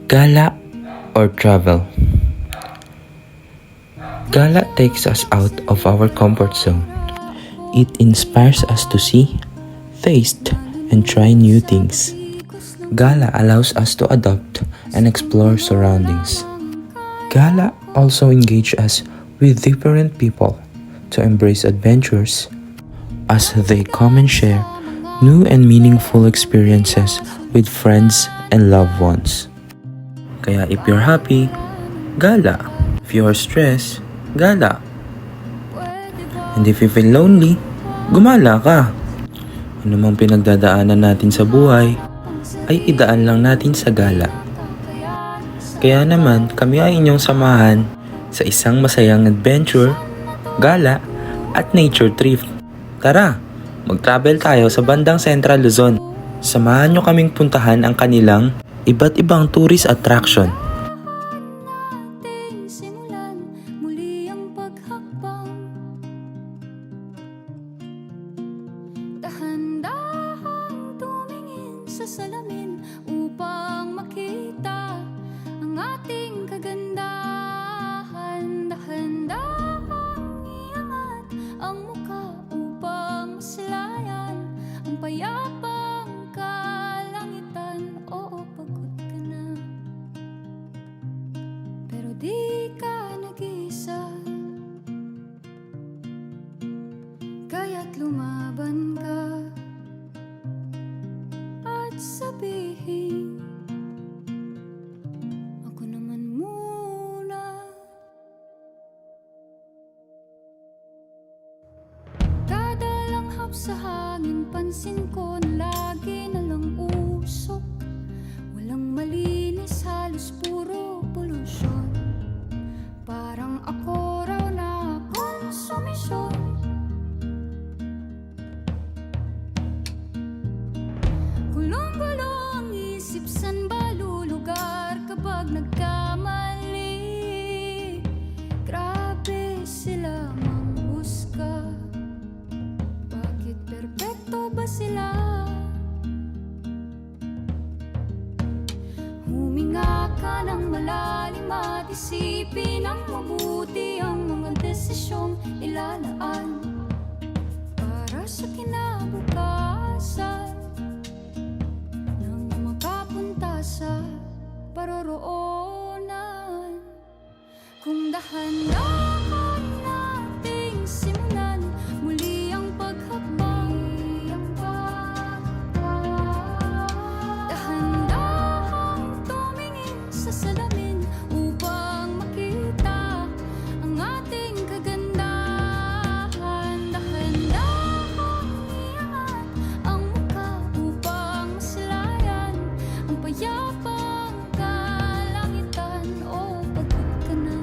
Gala or travel? Gala takes us out of our comfort zone. It inspires us to see, taste, and try new things. Gala allows us to adopt and explore surroundings. Gala also engages us with different people to embrace adventures as they come and share new and meaningful experiences with friends and loved ones. Kaya if you're happy, gala. If you're stressed, gala. And if you feel lonely, gumala ka. Ano mang pinagdadaanan natin sa buhay, ay idaan lang natin sa gala. Kaya naman, kami ay inyong samahan sa isang masayang adventure, gala, at nature trip. Tara, mag-travel tayo sa bandang Central Luzon. Samahan nyo kaming puntahan ang kanilang iba't ibang tourist attraction. Dahan-dahang tumingin sa salamin upang makita ang ating kagandahan. Dahan-dahang iangat ang mukha upang maslayan ang payapang kalangitan. Oo, pagod ka na, pero di ka nag-isa, kaya't lumaban ka at sabihin, ako naman muna. Kada langhap sa hangin, pansin ko na lagi na lang usok. Walang malinis, halos puro polusyon. Parang ako raw na konsumisyon. Gulong-gulo ang isip, san ba lulugar kapag nagkamali? Grabe sila manghusga, bakit perpekto ba sila? Huminga ka ng malalim at isipin ng mabuti ang mga desisyong ilalaan para sa kinabukasan, sa paroroonan. Kung dahan-dahan nating simulan muli ang paghakbang, dahan-dahang tumingin sa salamin upang makita ang ating kagandahan. Dahan-dahang iangat ang mukha upang maslayan ang payapang kalangitan. Oh, pagod ka na,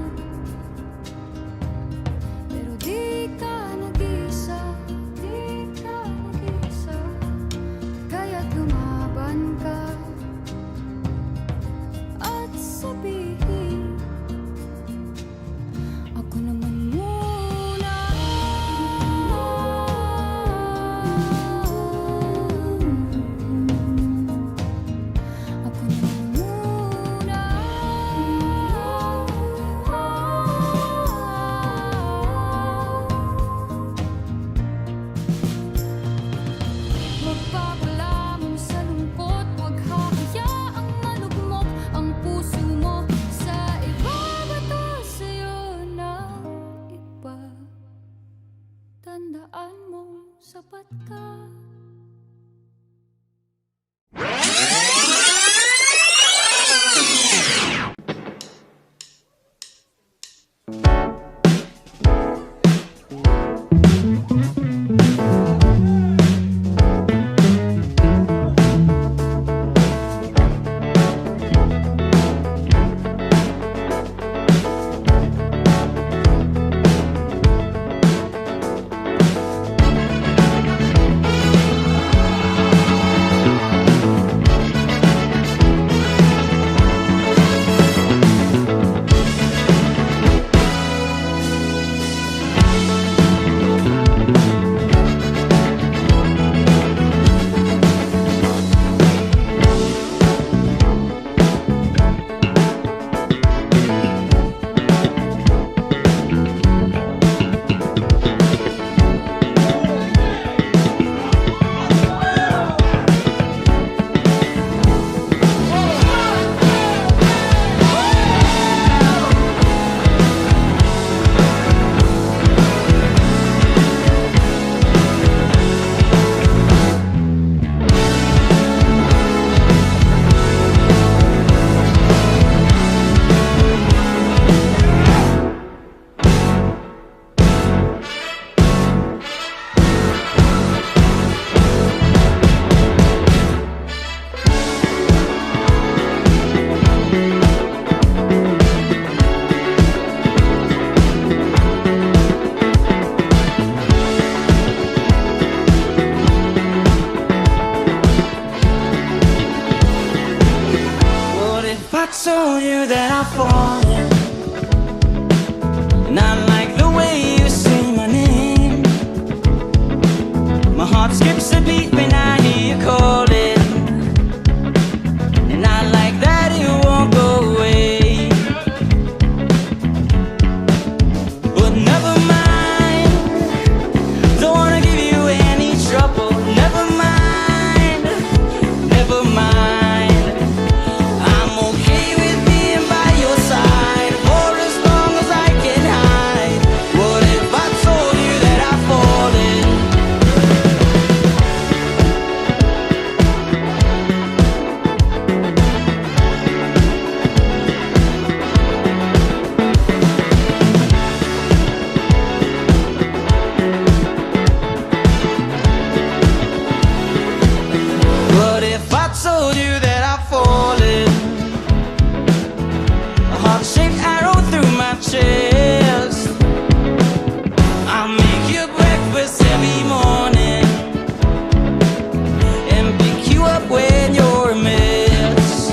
if I told you that I've fallen, and I like the way you say my name? My heart skips a beat when I hear you calling, and I like that it won't go away. But never mind, don't wanna give you any trouble. Never mind, never mind. I'm okay with being by your side for as long as I can hide. What if I told you that I've fallen? What if I told you that I've fallen? A heart-shaped arrow through my chest. I'll make you breakfast every morning and pick you up when you're a mess.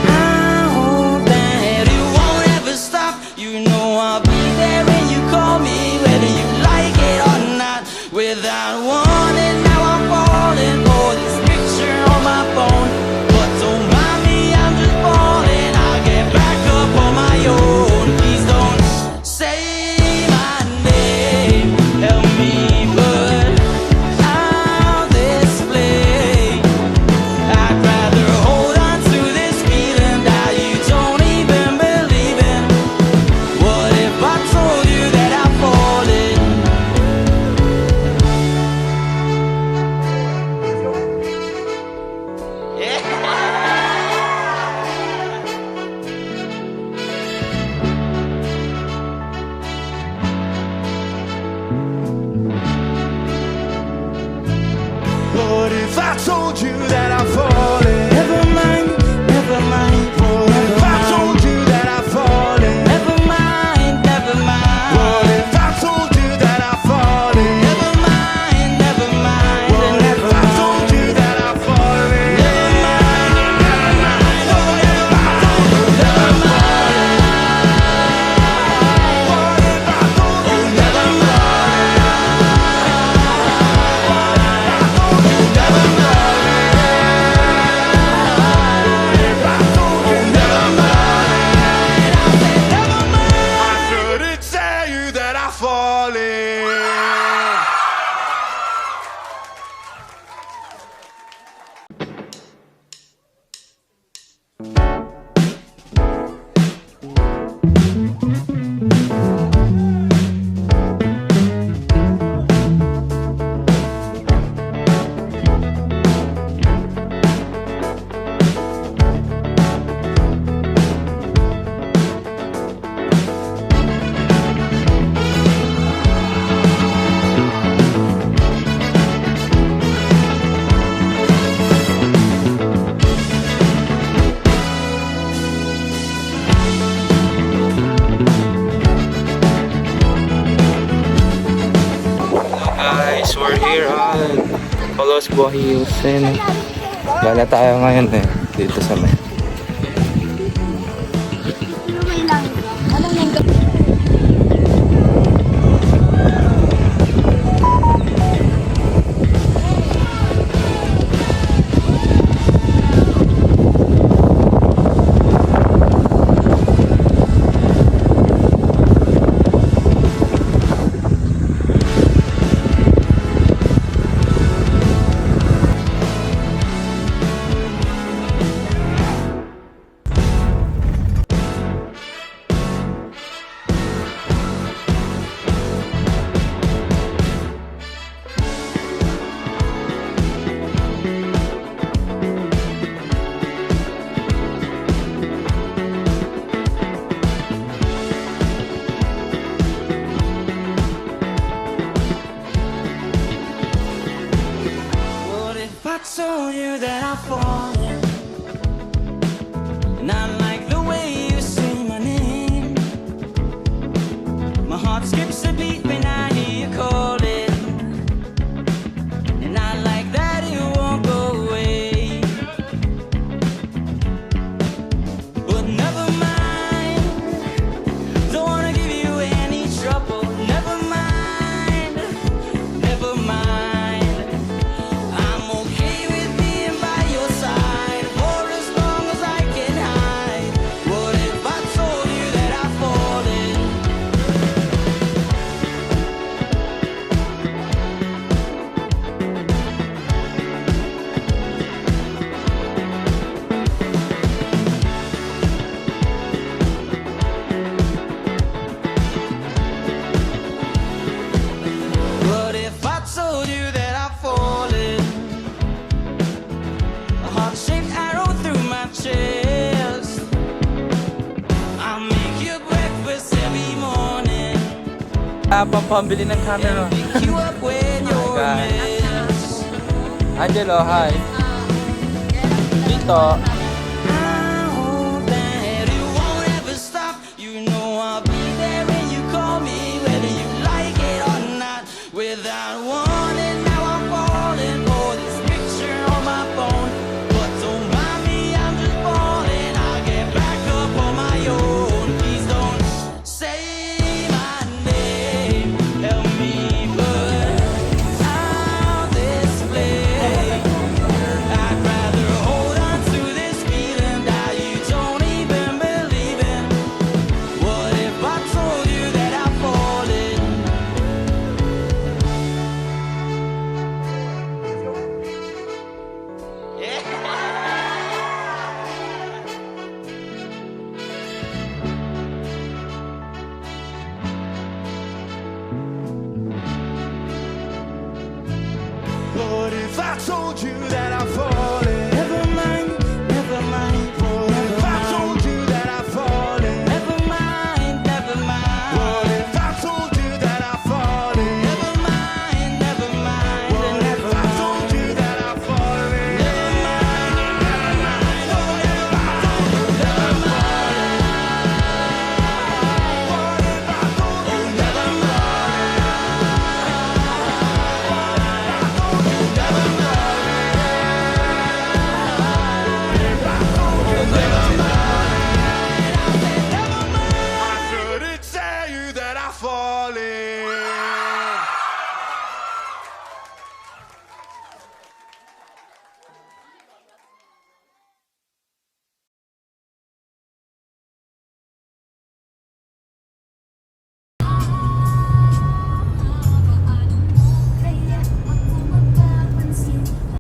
I hope that it won't ever stop. You know I'll be there when you call me, whether you like it or not. Without warning, now I'm falling for this picture on my phone. But don't mind me, I'm just falling. I'll get back up on my own. Please don't say my name. Help me put out this flame. I'd rather hold on to this feeling that you don't even believe in. What if I told you that I've fallen? What if I told you that I've fallen? Never mind, never mind. What if I told you that I've fallen? Never mind, never mind. What if I told you that I've fallen? Never mind, never mind. What if I told you that I've fallen? Never mind, never mind. What if I told you that I've fallen? What if I told you that I've fallen? I couldn't tell you that I've fallen. Guys, we're here on Palos Buhay Hills. Gala tayo ngayon dito sa may. I told you that I've fallen, and I like the way you say my name. My heart skips a beat when I hear you calling, and I like that it won't go away. Pampambili ng camera. Pick you up when you're a God. mess. Angelo, hi. Dito,